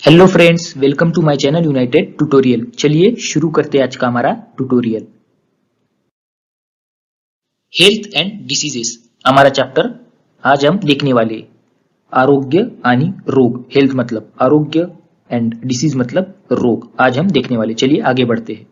Hello friends, welcome to my channel united tutorial. चलिए शुरू करते हैं आज का हमारा ट्यूटोरियल। हेल्थ एंड डिसीजेस हमारा चैप्टर आज हम देखने वाले। आरोग्य आणि रोग, हेल्थ मतलब आरोग्य एंड डिसीज मतलब रोग, आज हम देखने वाले। चलिए आगे बढ़ते हैं।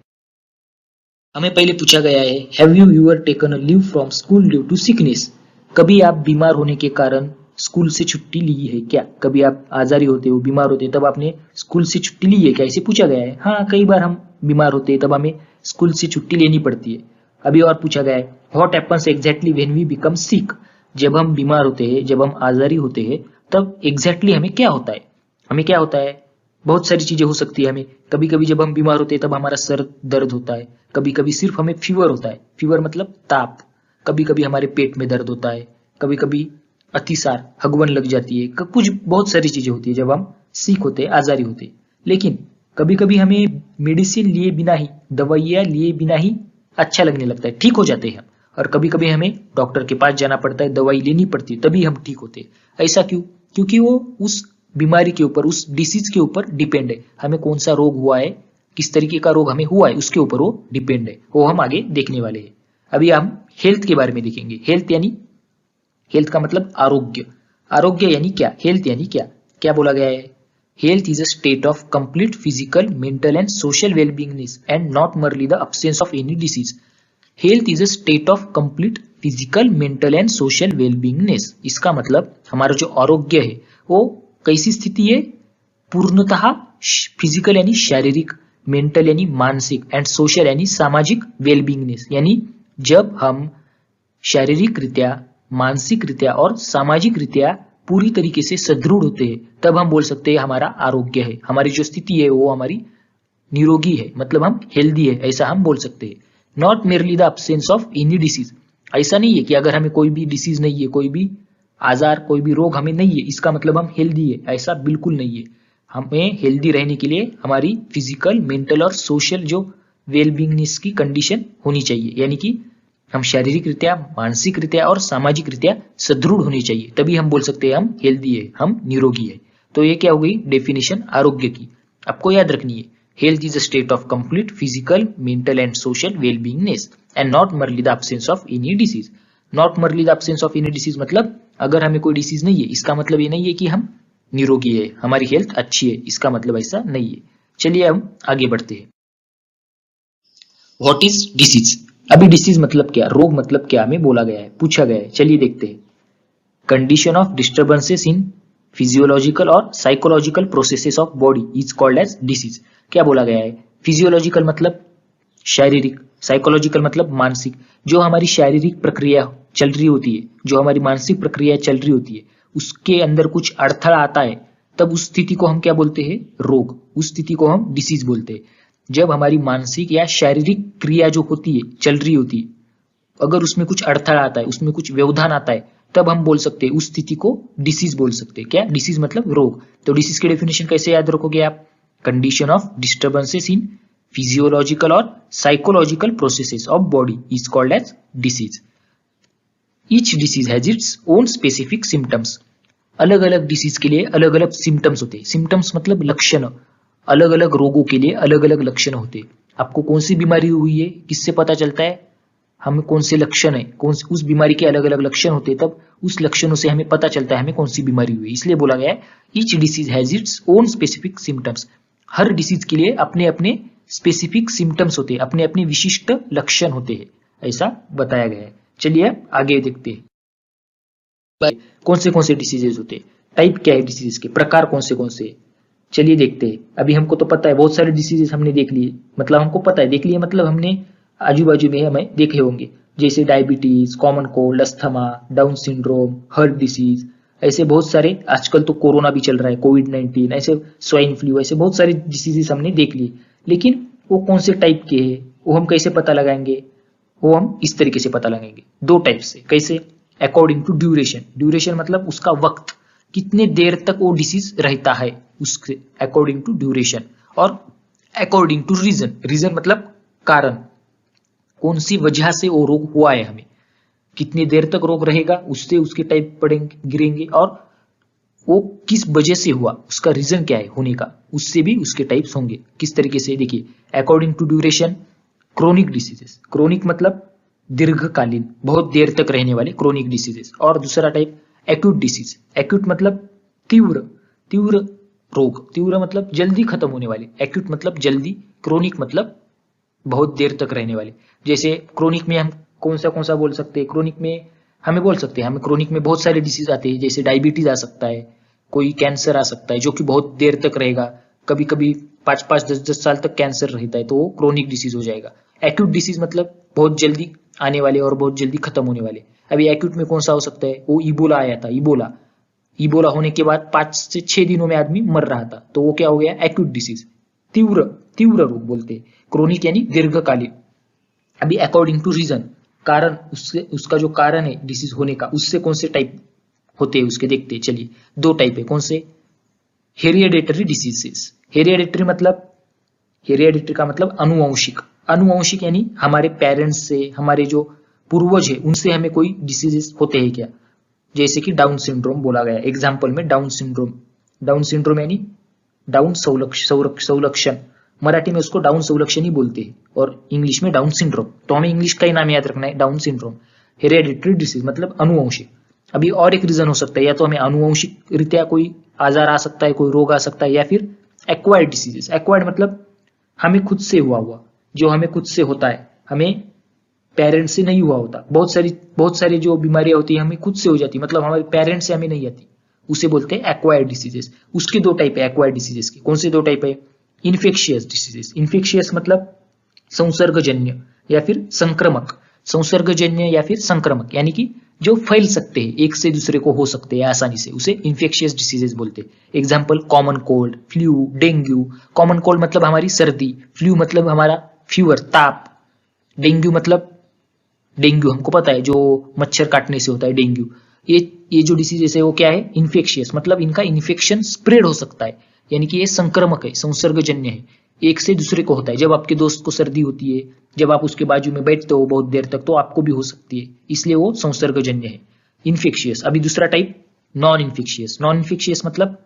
हमें पहले पूछा गया है, have you ever taken a leave from school due to sickness? कभी आप बीमार होने के कारण स्कूल से छुट्टी ली है क्या? कभी आप आजारी होते हो, बीमार होते हो, तब आपने स्कूल से छुट्टी ली है क्या? ऐसे पूछा गया है। हाँ, कई बार हम बीमार होते हैं तब हमें स्कूल से छुट्टी लेनी पड़ती है। अभी और पूछा गया है, what happens exactly when we become sick? जब हम बीमार होते हैं, जब हम आजारी होते हैं, तब एग्जैक्टली हमें क्या होता है? हमें क्या होता है? बहुत सारी चीजें हो सकती है हमें। कभी कभी जब हम बीमार होते हैं तब हमारा सर दर्द होता है, कभी कभी सिर्फ हमें फीवर होता है, फीवर मतलब ताप। कभी कभी हमारे पेट में दर्द होता है, कभी कभी अतिसार, हगवन लग जाती है, कुछ बहुत सारी चीजें होती है जब हम सीक होते हैं, आजारी होते हैं। लेकिन कभी कभी हमें मेडिसिन लिए बिना ही, दवाइयां लिए बिना ही अच्छा लगने लगता है, ठीक हो जाते हैं हम। और कभी कभी हमें डॉक्टर के पास जाना पड़ता है, दवाई लेनी पड़ती है, तभी हम ठीक होते हैं। ऐसा क्यों? क्योंकि वो उस बीमारी के ऊपर, उस डिसीज के ऊपर डिपेंड है। हमें कौन सा रोग हुआ है, किस तरीके का रोग हमें हुआ है, उसके ऊपर वो डिपेंड है। वो हम आगे देखने वाले हैं। अभी हम हेल्थ के बारे में देखेंगे। हेल्थ यानी, हेल्थ का मतलब आरोग्य। आरोग्य यानी क्या? हेल्थ यानी क्या? क्या बोला गया है? Health is a state of complete physical, mental and social wellbeingness and not merely the absence of any disease. Health is a state of complete physical, mental and social wellbeingness. इसका मतलब हमारा जो आरोग्य है वो कैसी स्थिति है? पूर्णतः फिजिकल यानी शारीरिक, मेंटल यानी मानसिक, एंड सोशल यानी सामाजिक वेलबींगनेस, यानी जब हम शारीरिक रीत्या, मानसिक रीत्या और सामाजिक रीत्या पूरी तरीके से सुदृढ़ होते हैं, तब हम बोल सकते हैं हमारा आरोग्य है। हमारी जो स्थिति है वो हमारी निरोगी है, मतलब हम हेल्दी है, ऐसा हम बोल सकते हैं। Not merely the absence of any disease. ऐसा नहीं है कि अगर हमें कोई भी डिसीज नहीं है, कोई भी आजार, कोई भी रोग हमें नहीं है, इसका मतलब हम हेल्दी है, ऐसा बिल्कुल नहीं है। हमें हेल्दी रहने के लिए हमारी फिजिकल, मेंटल और सोशल जो वेलबींगनेस की कंडीशन होनी चाहिए, यानी कि हम शारीरिक रीत्या, मानसिक रीत्या और सामाजिक रीत्या सुदृढ़ होनी चाहिए, तभी हम बोल सकते हैं हम हेल्दी है, हम निरोगी है। तो ये क्या हो गई डेफिनेशन आरोग्य की। आपको याद रखनी है, health is a state of complete physical, mental and social wellbeingness and not merely the absence of any disease. Not merely the absence of any disease मतलब अगर हमें कोई डिसीज नहीं है, इसका मतलब ये नहीं है कि हम निरोगी है, हमारी हेल्थ अच्छी है, इसका मतलब ऐसा नहीं है। चलिए हम आगे बढ़ते हैं। What is disease? अभी डिसीज मतलब क्या, रोग मतलब क्या, हमें बोला गया है, पूछा गया है। चलिए देखते हैं। Condition of disturbances in physiological और psychological processes of body is called as disease. क्या बोला गया है? फिजियोलॉजिकल मतलब शारीरिक, साइकोलॉजिकल मतलब मानसिक। जो हमारी शारीरिक प्रक्रिया चल रही होती है, जो हमारी मानसिक प्रक्रिया चल रही होती है, उसके अंदर कुछ अड़थड़ा आता है, तब उस स्थिति को हम क्या बोलते हैं? रोग। उस स्थिति को हम डिसीज बोलते हैं। जब हमारी मानसिक या शारीरिक क्रिया जो होती है, चल रही होती है, अगर उसमें कुछ अड़थड़ा आता है, उसमें कुछ व्यवधान आता है, तब हम बोल सकते हैं उस स्थिति को डिसीज बोल सकते हैं। क्या? डिसीज मतलब रोग। तो डिसीज की डेफिनेशन कैसे याद रखोगे आप? Condition of disturbances in physiological और psychological processes of body is called as disease. Each disease has its own specific symptoms. अलग अलग डिसीज के लिए अलग अलग सिम्टम्स होते हैं। सिम्टम्स मतलब लक्षण। अलग अलग रोगों के लिए अलग अलग लक्षण होते हैं। आपको कौन सी बीमारी हुई है, किससे पता चलता है? हमें कौन से लक्षण है, कौन से उस बीमारी के अलग अलग लक्षण होते हैं, तब उस लक्षणों से हमें पता चलता है हमें कौन सी बीमारी हुई। इसलिए बोला गया है each disease has its own specific symptoms. Her disease के लिए अपने अपने स्पेसिफिक सिम्टम्स होते हैं, अपने अपने विशिष्ट लक्षण होते हैं, ऐसा बताया गया है। चलिए आगे देखते हैं कौन से डिसीजेज होते हैं, टाइप क्या है डिसीजेस के, प्रकार कौन से। चलिए देखते हैं। अभी हमको तो पता है बहुत सारे डिसीजेस हमने देख लिए, मतलब हमको पता है, देख लिए मतलब हमने आजू बाजू में हमें देखे होंगे, जैसे diabetes, common cold, asthma, down syndrome, heart disease, ऐसे बहुत सारे। आजकल तो कोरोना भी चल रहा है, कोविड-19, ऐसे स्वाइन फ्लू, ऐसे बहुत सारे डिसीजेस हमने देख लिए। लेकिन वो कौन से टाइप के हैं, वो हम कैसे पता लगाएंगे? वो हम इस तरीके से पता लगाएंगे, दो टाइप से। कैसे? According to duration. ड्यूरेशन मतलब उसका वक्त, कितने देर तक वो डिसीज रहता है, उसके अकॉर्डिंग टू ड्यूरेशन। और अकॉर्डिंग टू रीजन। रीजन मतलब कारण, कौन सी वजह से वो रोग हुआ है, हमें कितनी देर तक रोग रहेगा, उससे उसके टाइप पड़ेंगे, गिरेंगे। और वो किस वजह से हुआ, उसका रीजन क्या है होने का, उससे भी उसके टाइप्स होंगे। किस तरीके से, देखिए, according to duration, chronic diseases, chronic मतलब दीर्घकालीन, बहुत देर तक रहने वाले क्रोनिक डिसीजेस। और दूसरा टाइप एक्यूट डिसीज, एक्यूट मतलब तीव्र, तीव्र रोग, तीव्र मतलब जल्दी खत्म होने वाले, एक्यूट मतलब जल्दी, क्रोनिक मतलब बहुत देर तक रहने वाले। जैसे क्रोनिक में हम कौन सा बोल सकते हैं, क्रोनिक में हमें बोल सकते हैं, हमें क्रोनिक में बहुत सारे डिसीज आते हैं, जैसे डायबिटीज आ सकता है, कोई कैंसर आ सकता है जो कि बहुत देर तक रहेगा, कभी कभी 5-5, 10-10 साल तक कैंसर रहता है, तो वो क्रोनिक डिसीज हो जाएगा। एक्यूट डिसीज मतलब बहुत जल्दी आने वाले और बहुत जल्दी खत्म होने वाले। अभी एक्यूट में कौन सा हो सकता है, वो इबोला आया था, इबोला, इबोला होने के बाद 5 से 6 दिनों में आदमी मर रहा था, तो वो क्या हो गया, एक्यूट डिसीज, तीव्र, तीव्र रोग बोलते हैं। क्रोनिक यानी दीर्घकालीन। अभी अकॉर्डिंग टू रीजन, कारण, उससे उसका जो कारण है डिसीज होने का, उससे कौन से टाइप होते हैं उसके देखते हैं। चलिए, 2 टाइप है, कौन से, हेरिडेटरी डिसीजेस, हेरिडेटरी मतलब, हेरिडेटरी का मतलब अनुवंशिक, अनुवंशिक यानी हमारे पेरेंट्स से, हमारे जो पूर्वज है उनसे हमें कोई डिसीजेस होते हैं क्या, जैसे कि डाउन सिंड्रोम बोला गया एग्जाम्पल में, डाउन सिंड्रोम, डाउन सिंड्रोम यानी डाउन संलक्षण, मराठी में उसको डाउन संलक्षण ही बोलते हैं, और इंग्लिश में डाउन सिंड्रोम, तो हमें इंग्लिश का ही नाम याद रखना है, डाउन सिंड्रोम। हेरिडेटरी डिसीज मतलब अनुवंशिक। अभी और एक रीजन हो सकता है, या तो हमें अनुवंशिक रीत्या कोई आजार आ सकता है, कोई रोग आ सकता है, या फिर एक्वायर्ड डिसीजेस, एक्वायर्ड मतलब हमें खुद से हुआ, जो हमें खुद से होता है, हमें पेरेंट्स से नहीं हुआ होता। बहुत सारी जो बीमारियां होती है हमें खुद से हो जाती, मतलब हमारे पेरेंट्स से हमें नहीं आती, उसे बोलते हैं एक्वायर्ड डिसीजेस। उसके 2 टाइप है एक्वायर्ड डिसीजेस के, कौन से 2 टाइप है, इन्फेक्शियस डिसीजेस, इन्फेक्शियस मतलब संसर्गजन्य या फिर संक्रमक, संसर्गजन्य या फिर संक्रमक यानी कि जो फैल सकते हैं, एक से दूसरे को हो सकते हैं आसानी से, उसे इन्फेक्शियस डिसीजेस बोलते हैं। Example, common cold, flu, dengue. Common cold मतलब हमारी सर्दी, फ्लू मतलब हमारा फीवर, ताप, डेंगू मतलब, डेंगू हमको पता है जो मच्छर काटने से होता है डेंगू। ये जो डिसीजेस है वो क्या है, इन्फेक्शियस मतलब इनका इन्फेक्शन स्प्रेड हो सकता है, यानी कि ये संक्रमक है, संसर्गजन्य है, एक से दूसरे को होता है। जब आपके दोस्त को सर्दी होती है, जब आप उसके बाजू में बैठते हो बहुत देर तक, तो आपको भी हो सकती है, इसलिए वो संसर्गजन्य है, इन्फेक्शियस। अभी दूसरा type non infectious, non infectious मतलब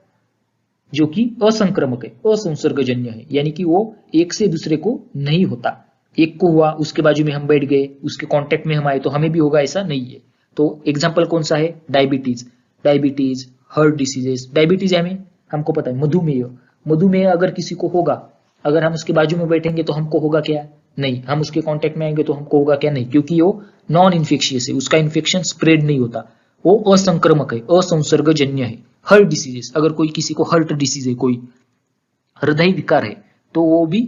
जो कि असंक्रमक है, असंसर्गजन्य है, यानी कि वो एक से दूसरे को नहीं होता, एक को हुआ उसके बाजू में हम बैठ गए, उसके कांटेक्ट में हम आए तो हमें भी होगा, ऐसा नहीं है। तो एग्जांपल कौन सा है, diabetes, diabetes, heart diseases. Diabetes हमें, हमको पता है, मधुमेह, मधुमेह अगर किसी को होगा, अगर हम उसके बाजू में बैठेंगे तो हमको होगा क्या, नहीं, हम उसके कांटेक्ट में आएंगे तो हमको होगा क्या, नहीं, क्योंकि वो नॉन इन्फेक्शियस है, उसका इन्फेक्शन स्प्रेड नहीं होता, वो असंक्रमक है, असंसर्गजन्य है। हार्ट डिसीजेस, अगर कोई किसी को हार्ट डिसीज है, कोई हृदय विकार है, तो वो भी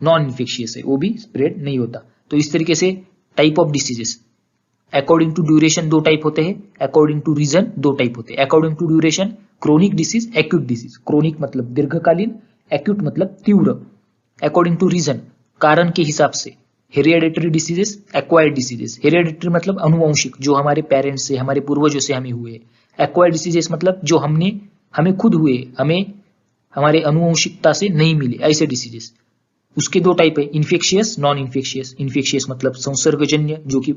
नॉन इन्फेक्शियस है, वो भी स्प्रेड नहीं होता। तो इस तरीके से type of diseases, according to duration 2 type होते हैं, अकॉर्डिंग टू रीजन 2 टाइप होते हैं। According to duration, chronic disease, acute disease, chronic मतलब दीर्घकालीन, एक्यूट मतलब तीव्र। अकॉर्डिंग टू रीजन, कारण के हिसाब से, hereditary diseases, acquired diseases. Hereditary मतलब अनुवंशिक, जो हमारे पेरेंट्स से, हमारे पूर्वजों से हमें हुए। एक्वायर्ड डिसीजेस मतलब जो हमें खुद हुए, हमें हमारे अनुवंशिकता से नहीं मिले, ऐसे डिसीजेस। उसके 2 टाइप है, इन्फेक्शियस, नॉन इन्फेक्शियस। इन्फेक्शियस मतलब संसर्गजन्य, जो कि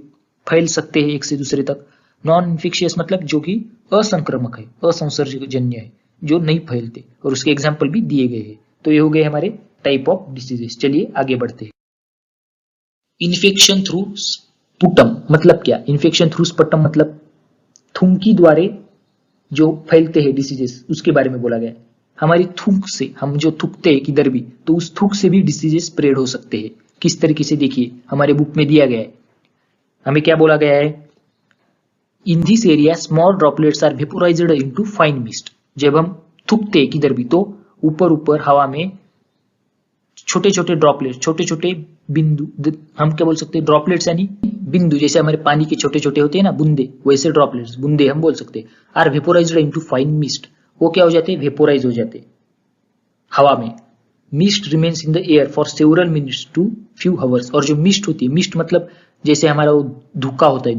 फैल सकते हैं एक से दूसरे तक। नॉन इन्फेक्शियस मतलब जो कि असंक्रमक है, असंसर्गजन्य है, जो नहीं फैलते, और उसके एग्जाम्पल भी दिए गए हैं। तो ये हो गए हमारे टाइप ऑफ डिसीजेस। चलिए आगे बढ़ते हैं। इन्फेक्शन थ्रू स्पुटम मतलब क्या, इन्फेक्शन थ्रू स्पुटम मतलब थूंकी द्वारे जो फैलते हैं डिसीजेस, उसके बारे में बोला गया है। हमारी थूक से, हम जो थूकते हैं किधर भी, तो उस थूक से भी डिसीजेस स्प्रेड हो सकते हैं। किस तरीके से, देखिए हमारे बुक में दिया गया है, हमें क्या बोला गया है, in this area small droplets are vaporised into fine mist. जब हम थूकते हैं किधर भी, तो ऊपर ऊपर हवा में छोटे छोटे ड्रॉपलेट्स, छोटे छोटे बिंदु, हम क्या बोल सकते हैं, ड्रॉपलेट्स यानी बिंदु, जैसे हमारे पानी के छोटे छोटे होते हैं ना बूंदे, वैसे ड्रॉपलेट्स, बूंदे हम बोल सकते हैं, are vaporised into fine mist. वो क्या हो जाते हैं, वेपोराइज हो जाते हैं हवा में। Mist remains in the air for several minutes to few hours. और जो मिस्ट होती है, मिस्ट मतलब जैसे हमारा वो धुक्का होता है,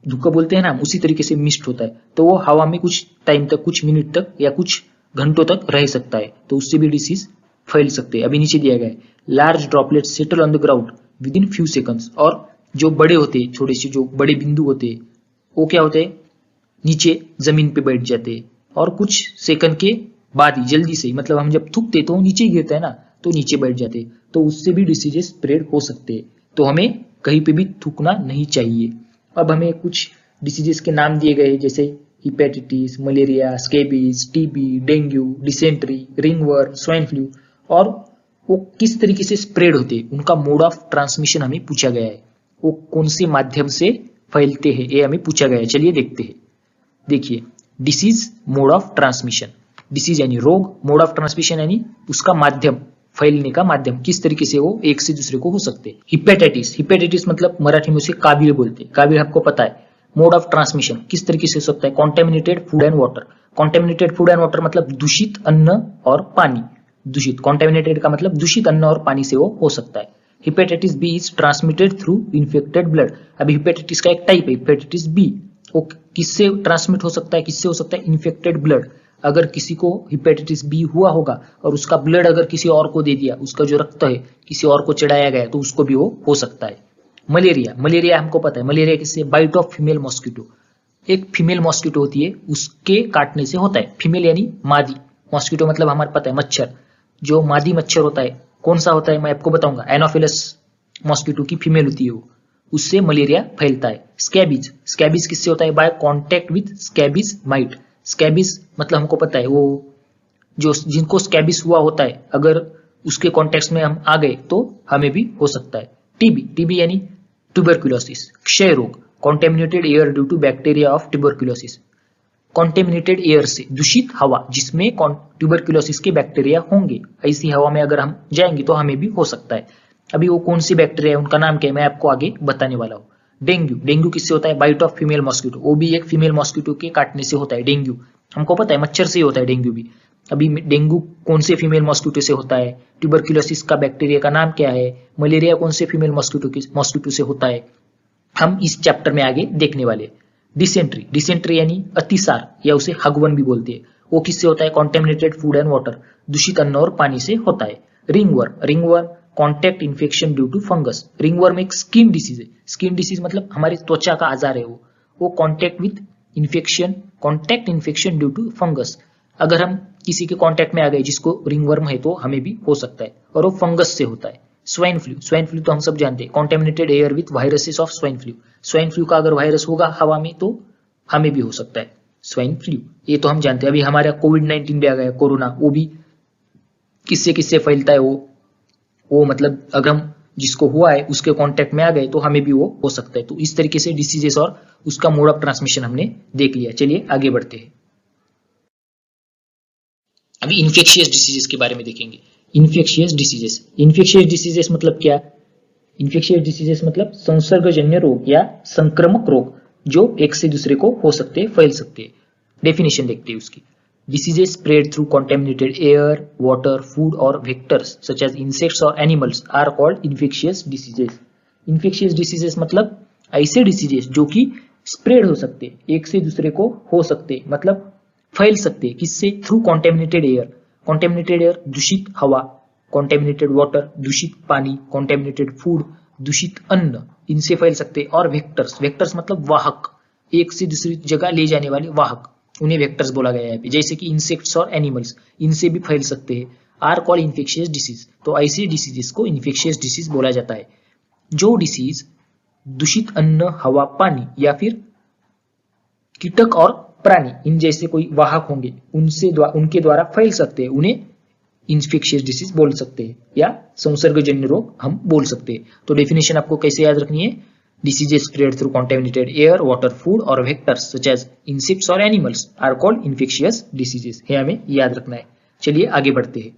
धुक्का बोलते हैं ना, उसी तरीके से मिस्ट होता है, तो वो हवा में कुछ टाइम तक, कुछ मिनट तक या कुछ घंटों तक रह सकता है, तो उससे भी डिसीज फैल सकते हैं। अभी नीचे दिया गया है, large droplet settle on the ground with in few seconds. और जो बड़े होते हैं, छोटे से जो बड़े बिंदु होते हैं, वो क्या होते हैं, नीचे जमीन पे बैठ जाते हैं और कुछ सेकंड के बाद ही जल्दी से ही, मतलब हम जब थूकते तो नीचे गिरता है ना, तो नीचे बैठ जाते, तो उससे भी डिसीजेस स्प्रेड हो सकते हैं। तो हमें कहीं पे भी थूकना नहीं चाहिए। अब हमें कुछ डिसीजेस के नाम दिए गए, जैसे hepatitis, malaria, scabies, TB, dengue, dysentery, ringworm, swine flu, और वो किस तरीके से स्प्रेड होते हैं, उनका मोड ऑफ ट्रांसमिशन हमें पूछा गया है। वो कौन से माध्यम से फैलते हैं ये हमें पूछा गया है। चलिए देखते हैं। देखिए, disease mode of transmission, disease यानी रोग, मोड ऑफ ट्रांसमिशन यानी उसका माध्यम, फैलने का माध्यम, किस तरीके से वो एक से दूसरे को हो सकते हैं। हिपेटाइटिस, हिपेटाइटिस मतलब मराठी में उसे काबिल बोलते हैं। काबिल आपको पता है। मोड ऑफ ट्रांसमिशन किस तरीके से हो सकता है, contaminated food and water. Contaminated food and water मतलब दूषित अन्न और पानी। दूषित, कॉन्टेमिनेटेड का मतलब दूषित अन्न और पानी से वो हो सकता है। Hepatitis B is transmitted through infected blood. अभी हिपेटाइटिस का एक टाइप है हिपेटाइटिस बी, वो किससे ट्रांसमिट हो सकता है, किससे हो सकता है, इन्फेक्टेड ब्लड। अगर किसी को हिपेटाइटिस बी हुआ होगा और उसका ब्लड अगर किसी और को दे दिया, उसका जो रक्त है किसी और को चढ़ाया गया, तो उसको भी वो हो सकता है। मलेरिया, मलेरिया हमको पता है, मलेरिया किससे, बाइट ऑफ फीमेल मॉस्किटो। एक फीमेल मॉस्किटो होती है, उसके काटने से होता है। फीमेल यानी मादी, मॉस्किटो मतलब हमारे पता है मच्छर। जो मादी मच्छर होता है, कौन सा होता है मैं आपको बताऊंगा, एनोफिलस मॉस्किटो की फीमेल होती है वो, उससे मलेरिया फैलता है। स्कैबीज, स्कैबीज किससे होता है, by contact with scabies mite. Scabies मतलब हमको पता है, वो जो जिनको स्कैबीज हुआ होता है, अगर उसके कॉन्टेक्स्ट में हम आ गए तो हमें भी हो सकता है। टीबी, टीबी यानी ट्यूबरकुलोसिस, क्षय रोग, contaminated air due to bacteria of tuberculosis. Contaminated air से, दूषित हवा जिसमें ट्यूबरकुलोसिस के बैक्टीरिया होंगे, ऐसी हवा में अगर हम जाएंगे तो हमें भी हो सकता है। अभी वो कौन सी बैक्टीरिया है, उनका नाम क्या है, मैं आपको आगे बताने वाला हूँ। डेंगू, डेंगू किससे होता है, बाइट ऑफ फीमेल मॉस्किटो, वो भी एक फीमेल मॉस्किटो के काटने से होता है डेंगू। हमको पता है मच्छर से ही होता है डेंगू भी। अभी डेंगू कौन से फीमेल मॉस्किटो से होता है, ट्यूबरकुलोसिस का बैक्टीरिया का नाम क्या है, मलेरिया कौन से फीमेल मॉस्किटो से होता है, हम इस चैप्टर में आगे देखने वाले। डिसेंट्री, डिसेंट्री यानी अतिसार या उसे हगवन भी बोलते हैं, वो किससे होता है, कॉन्टेमिनेटेड फूड एंड वाटर, दूषित अन्न और पानी से होता है। Ringworm, ringworm contact infection due to fungus. Ringworm एक स्किन डिसीज है। स्किन डिसीज मतलब हमारी त्वचा का आजार है वो contact with infection, contact infection due to fungus. अगर हम किसी के कॉन्टैक्ट में आ गए जिसको रिंगवर्म है तो हमें भी हो सकता है, और वो फंगस से होता है। स्वाइन फ्लू, स्वाइन फ्लू तो हम सब जानते हैं, contaminated air with viruses of swine flu. Swine flu का अगर वायरस होगा हवा में तो हमें भी हो सकता है स्वाइन फ्लू, ये तो हम जानते हैं। अभी हमारा कोविड-19 भी आ गया, कोरोना, वो भी किससे किससे फैलता है, वो मतलब अगर हम जिसको हुआ है उसके कांटेक्ट में आ गए तो हमें भी वो हो सकता है। तो इस तरीके से डिसीजेस और उसका मोड ऑफ ट्रांसमिशन हमने देख लिया। चलिए आगे बढ़ते हैं। अभी इन्फेक्शियस डिसीजेस के बारे में देखेंगे। इन्फेक्शियस डिसीजेस, इन्फेक्शियस डिसीजेस मतलब क्या, इन्फेक्शियस डिसीजेस मतलब संसर्गजन्य रोग या संक्रामक रोग जो एक से दूसरे को हो सकते हैं, फैल सकते हैं। डेफिनेशन देखते हैं उसकी। Diseases spread through contaminated air, water, food or vectors such as insects or animals are called infectious diseases. Infectious diseases मतलब ऐसे diseases जो कि spread हो सकते हैं, एक से दूसरे को हो सकते हैं, मतलब फैल सकते हैं, किससे, through contaminated air. Contaminated air दूषित हवा, contaminated water दूषित पानी, contaminated food दूषित अन्न, इनसे फैल सकते हैं। और वेक्टर्स, वेक्टर्स मतलब वाहक, एक से दूसरी जगह ले जाने वाले वाहक, उन्हें वेक्टर्स बोला गया है। जैसे कि इंसेक्ट्स और एनिमल्स, इनसे भी फैल सकते हैं। आर कॉल इन्फेक्शियस डिसीज, तो ऐसे डिसीजेस को इन्फेक्शियस डिसीज बोला जाता है। जो डिसीज दूषित अन्न, हवा, पानी या फिर कीटक और प्राणी, इन जैसे कोई वाहक होंगे उनके द्वारा फैल सकते हैं, उन्हें इन्फेक्शियस डिसीज बोल सकते हैं या संसर्गजन्य रोग हम बोल सकते हैं। तो डेफिनेशन आपको कैसे याद रखनी है, diseases spread through contaminated air, water, food or vectors such as insects or animals are called infectious diseases. ये हमें याद रखना है। चलिए आगे बढ़ते हैं।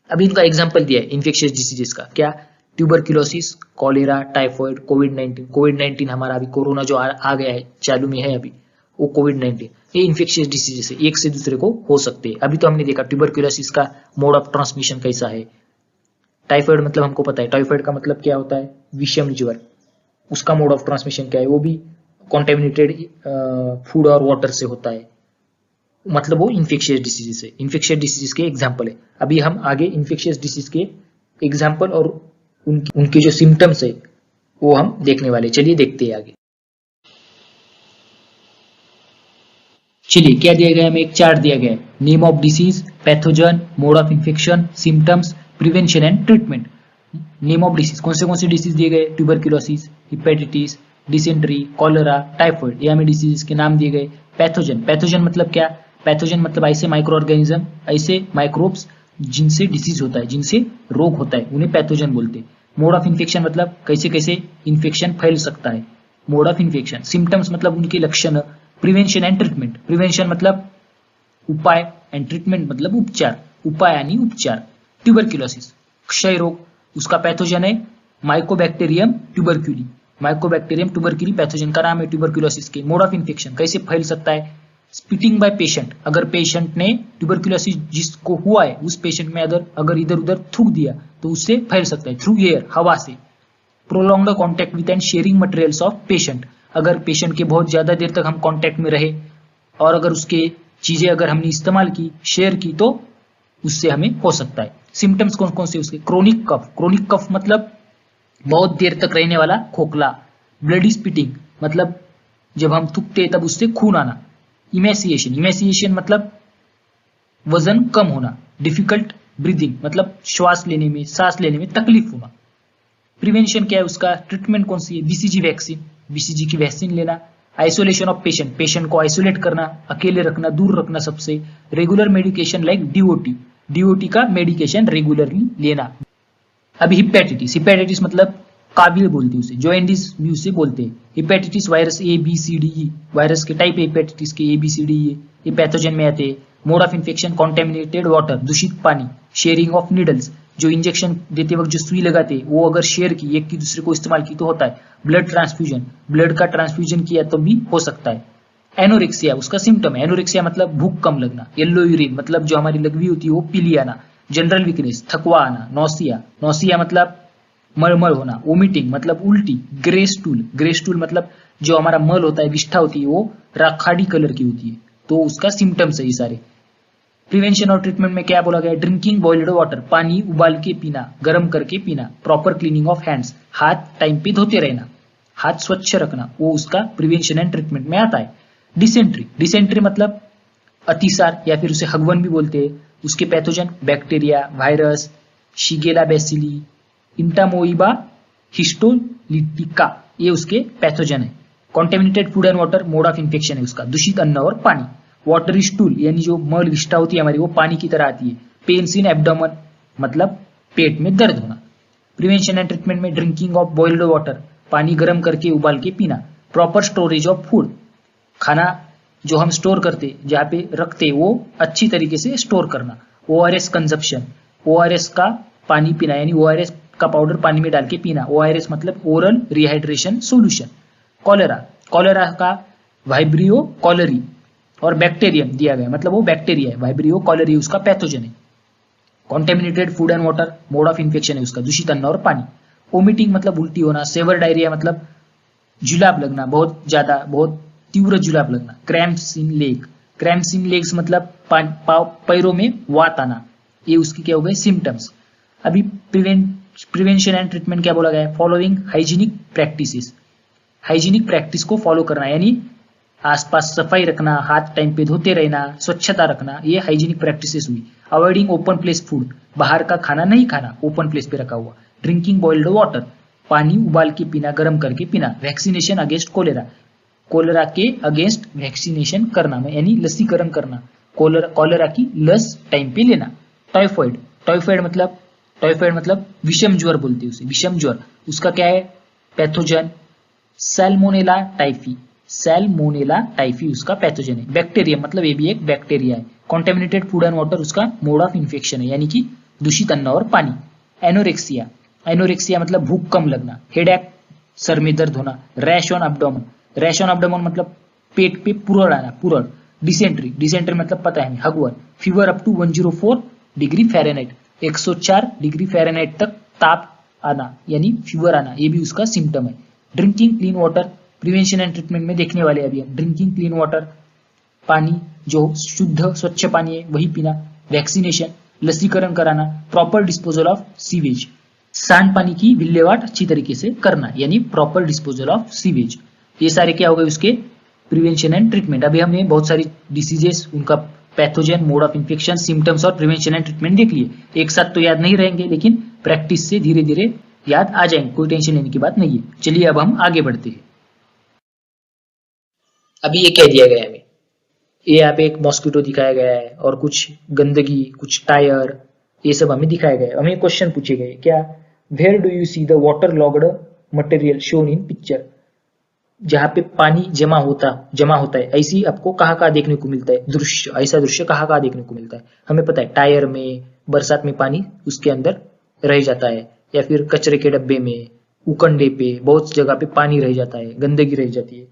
अभी इनका एग्जांपल दिया है इन्फेक्शियस डिसीजेस का, क्या, ट्यूबरकुलोसिस, कॉलेरा, टाइफॉइड, कोविड-19। कोविड-19 हमारा अभी कोरोना जो आ गया है, चालू में है अभी, वो कोविड-19, ये इन्फेक्शियस डिसीजेस है, एक से दूसरे को हो सकते हैं। अभी तो हमने देखा ट्यूबरकुलोसिस का मोड ऑफ ट्रांसमिशन कैसा है। टाइफॉइड मतलब हमको पता है, टाइफॉइड का मतलब क्या होता है, विषम ज्वर, उसका मोड ऑफ ट्रांसमिशन क्या है, वो भी कॉन्टेमिनेटेड फूड और वाटर से होता है, मतलब वो इन्फेक्शियस डिसीजेस है, इन्फेक्शियस डिसीज के एग्जांपल है। अभी हम आगे इन्फेक्शियस डिसीज के एग्जांपल और उनके जो सिम्टम्स है वो हम देखने वाले। चलिए देखते हैं आगे। चलिए क्या दिया गया है, हमें एक चार्ट दिया गया है, name of disease, pathogen, mode of infection, symptoms, prevention and treatment. Name of disease, कौन से डिसीज दिए गए, tuberculosis, hepatitis, dysentery, cholera, typhoid, ये हमें डिसीज के नाम दिए गए। पैथोजन, पैथोजन मतलब क्या, पैथोजन मतलब ऐसे माइक्रो ऑर्गेनिज्म, ऐसे माइक्रोब्स जिनसे डिसीज होता है, जिनसे रोग होता है, उन्हें पैथोजन बोलते हैं। मोड ऑफ इन्फेक्शन मतलब कैसे कैसे इन्फेक्शन फैल सकता है, मोड ऑफ इन्फेक्शन। सिम्टम्स मतलब उनके लक्षण। प्रिवेंशन एंड ट्रीटमेंट, प्रिवेंशन मतलब उपाय एंड ट्रीटमेंट मतलब उपचार, उपाय आणि उपचार। ट्यूबरक्यूलोसिस क्षय रोग, उसका पैथोजन है माइकोबैक्टीरियम ट्यूबरक्यूली, माइकोबैक्टीरियम ट्यूबरक्यूली पैथोजन का नाम है ट्यूबरक्यूलोसिस के। मोड ऑफ इन्फेक्शन कैसे फैल सकता है, स्पिटिंग बाय पेशेंट, अगर पेशेंट ने ट्यूबरक्यूलोसिस जिसको हुआ है उस पेशेंट में अगर इधर उधर थूक दिया तो उससे फैल सकता है, थ्रू एयर, हवा से। Prolonged contact with and sharing materials of patient, अगर पेशेंट के बहुत ज्यादा देर तक हम कॉन्टैक्ट में रहे और अगर उसके चीजें अगर हमने इस्तेमाल की, शेयर की, तो उससे हमें हो सकता है। सिम्टम्स कौन कौन से उसके, क्रोनिक कफ, क्रोनिक कफ मतलब बहुत देर तक रहने वाला खोखला। ब्लडी स्पिटिंग मतलब जब हम थूकते तब उससे खून आना। इमेसिएशन, इमेसिएशन मतलब वजन कम होना। डिफिकल्ट ब्रीदिंग मतलब श्वास लेने में, सांस लेने में तकलीफ होना। प्रिवेंशन क्या है उसका, ट्रीटमेंट कौन सी है, बीसीजी वैक्सीन, बीसीजी की वैक्सीन लेना। आइसोलेशन ऑफ पेशेंट, पेशेंट को आइसोलेट करना, अकेले रखना, दूर रखना सबसे। Regular medication like DOT, DOT का मेडिकेशन रेगुलरली लेना। अभी हिपेटाइटिस, हिपेटाइटिस मतलब काबिल बोलते हैं उसे, जॉइंडिस भी उसे बोलते हैं। Hepatitis virus A B C D E, virus के टाइप है हिपेटाइटिस के, ए बी सी डी ई, ये पैथोजन में आते हैं। Mode of infection contaminated water, दूषित पानी। शेयरिंग ऑफ निडल्स, जो इंजेक्शन देते वक्त जो सुई लगाते हैं वो अगर शेयर की, एक की दूसरे को इस्तेमाल की तो होता है। ब्लड ट्रांसफ्यूजन, ब्लड का ट्रांसफ्यूजन किया तो भी हो सकता है। एनोरेक्सिया, उसका सिम्टम है, एनोरेक्सिया मतलब भूख कम लगना। येलो यूरिन मतलब जो हमारी लघवी होती है वो पीली आना। जनरल वीकनेस, थकवा आना। नौसिया, नौसिया मतलब मलमल होना। वोमिटिंग मतलब उल्टी। ग्रे स्टूल, ग्रे स्टूल मतलब जो हमारा मल होता है, विष्ठा होती है, वो राखाड़ी कलर की होती है, तो उसका सिम्टम्स है ये सारे। प्रिवेंशन और ट्रीटमेंट में क्या बोला गया, ड्रिंकिंग बॉइल्ड वाटर, पानी उबाल के पीना, गर्म करके पीना। प्रॉपर क्लीनिंग ऑफ हैंड्स, हाथ टाइम पे धोते रहना, हाथ स्वच्छ रखना, वो उसका प्रिवेंशन एंड ट्रीटमेंट में आता है। डिसेंट्री, डिसेंट्री मतलब अतिसार या फिर उसे हगवन भी बोलते हैं। उसके pathogen bacteria, virus, shigella bacilli, entamoeba histolytica, ये उसके पैथोजन है। Contaminated food and water, mode of infection है उसका, दूषित अन्न और पानी। वाटरी स्टूल यानी जो मल विष्ठा होती है हमारी, वो पानी की तरह आती है। पेन्स इन एब्डोमेन मतलब पेट में दर्द होना। प्रिवेंशन एंड ट्रीटमेंट में ड्रिंकिंग ऑफ बॉइल्ड वाटर, पानी गर्म करके उबाल के पीना। प्रॉपर स्टोरेज ऑफ फूड, खाना जो हम स्टोर करते, जहाँ पे रखते, वो अच्छी तरीके से स्टोर करना। ओआरएस कंजप्शन, ओआरएस का पानी पीना, यानी ओआरएस का पाउडर पानी में डाल के पीना। ओआरएस मतलब oral rehydration solution. Cholera, cholera का वाइब्रियो कॉलरी और बैक्टीरियम दिया गया, मतलब वो बैक्टीरिया है। वाइब्रियो कॉलरी उसका पैथोजन है। Contaminated food and water, mode of infection है उसका, दूषित अन्न और पानी। वोमिटिंग मतलब उल्टी होना। सेवर डायरिया मतलब जुलाब लगना, बहुत ज्यादा, बहुत तीव्र जुलाब लगना। क्रैम्प्स इन लेग, क्रैम्प्स इन लेग्स मतलब पैरों में वात आना, ये उसकी क्या हो गए सिम्टम्स। अभी प्रिवेंशन एंड ट्रीटमेंट क्या बोला गया है, following hygienic practices, hygienic practice को फॉलो करना, यानी आसपास सफाई रखना, हाथ टाइम पे धोते रहना, स्वच्छता रखना, ये हाइजीनिक प्रैक्टिसेस हुई। अवॉइडिंग ओपन प्लेस फूड, बाहर का खाना नहीं खाना ओपन प्लेस पे रखा हुआ। ड्रिंकिंग बॉइल्ड वाटर, पानी उबाल के पीना, गर्म करके पीना। वैक्सीनेशन अगेंस्ट कोलेरा, कोलेरा के अगेंस्ट वैक्सीनेशन करना, यानी लसीकरण करना, कोलेरा की लस टाइम पे लेना। टाइफाइड, टाइफाइड मतलब विषम ज्वर बोलते हैं उसे, विषम ज्वर। उसका क्या है pathogen, Salmonella typhi, Salmonella typhi उसका पैथोजन है। बैक्टीरिया मतलब ये भी एक बैक्टीरिया है। कॉन्टेमिनेटेड फूड एंड वाटर उसका मोड ऑफ इन्फेक्शन है, यानी कि दूषित अन्न और पानी। एनोरेक्सिया, एनोरेक्सिया मतलब भूख कम लगना। हेडेक सर में दर्द होना। Rash on abdomen, rash on abdomen मतलब पेट पे पुरड़ आना, पुरड़। डिसेंट्री, डिसेंट्री मतलब पता है हगवन। Fever up to 104 degree Fahrenheit, 104 degree Fahrenheit तक ताप आना, यानी फीवर आना, ये भी उसका सिम्टम है। Drinking clean water, prevention and treatment में देखने वाले अभी हम। ड्रिंकिंग क्लीन वाटर, पानी जो शुद्ध स्वच्छ पानी है वही पीना। वैक्सीनेशन, लसीकरण कराना। प्रॉपर डिस्पोजल ऑफ सीवेज, सांड पानी की विल्हेवाट अच्छी तरीके से करना, यानी प्रॉपर डिस्पोजल ऑफ सीवेज। ये सारे क्या हो गए उसके प्रिवेंशन एंड ट्रीटमेंट। अभी हमने बहुत सारी डिसीजेस, उनका pathogen, mode of infection, symptoms और प्रिवेंशन एंड ट्रीटमेंट देख लिए। एक साथ तो याद नहीं रहेंगे, लेकिन प्रैक्टिस से धीरे धीरे याद आ जाएंगे, कोई टेंशन लेने की बात नहीं है। चलिए अब हम आगे बढ़ते हैं। अभी ये कह दिया गया है हमें, ये यहाँ पे एक मॉस्किटो दिखाया गया है और कुछ गंदगी, कुछ टायर, ये सब हमें दिखाया गया है। हमें क्वेश्चन पूछे गए, क्या where do you see the water logged material shown in picture. जहाँ पे पानी जमा होता है, ऐसी आपको कहाँ देखने को मिलता है दृश्य, ऐसा दृश्य कहाँ देखने को मिलता है। हमें पता है टायर में, बरसात में पानी उसके अंदर रह जाता है, या फिर कचरे के डब्बे में, उकंडे पे, बहुत जगह पे पानी रह जाता है, गंदगी रह जाती है।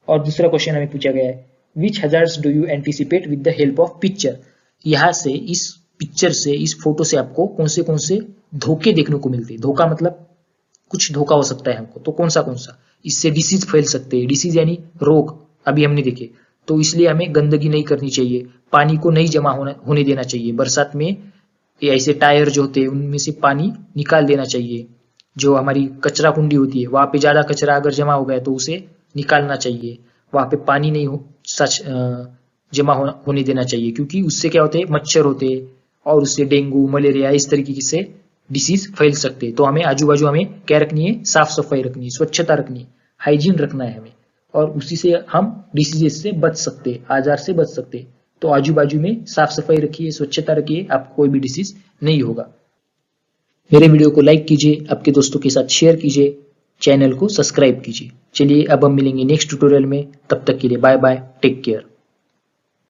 और दूसरा क्वेश्चन हमें पूछा गया है, which hazards do you anticipate with the help of picture. यहाँ से, इस पिक्चर से, इस फोटो से आपको कौन से धोखे देखने को मिलते हैं। धोखा मतलब कुछ धोखा हो सकता है हमको, तो कौन सा इससे डिसीज फैल सकते हैं। डिसीज यानी रोग, अभी हमने देखे। तो इसलिए हमें गंदगी नहीं करनी चाहिए, पानी को नहीं जमा होने देना चाहिए। बरसात में ये ऐसे टायर जो होते हैं उनमें से पानी निकाल देना चाहिए। जो हमारी कचरा कुंडी होती है, वहां पे ज्यादा कचरा अगर जमा हो गया तो उसे निकालना चाहिए। वहां पे पानी नहीं जमा होने देना चाहिए, क्योंकि उससे क्या होते हैं, मच्छर होते हैं और उससे डेंगू, मलेरिया, इस तरीके से डिसीज फैल सकते हैं। तो हमें आजू बाजू हमें क्या रखनी है, साफ सफाई रखनी है, स्वच्छता रखनी है, हाइजीन रखना है हमें, और उसी से हम डिसीजेस से बच सकते हैं, आजार से बच सकते हैं। तो आजू बाजू में साफ सफाई रखिए, स्वच्छता रखिए, आपको कोई भी डिसीज नहीं होगा। मेरे वीडियो को लाइक कीजिए, आपके दोस्तों के साथ शेयर कीजिए, चैनल को सब्सक्राइब कीजिए। चलिए अब हम मिलेंगे नेक्स्ट ट्यूटोरियल में, तब तक के लिए बाय बाय, टेक केयर।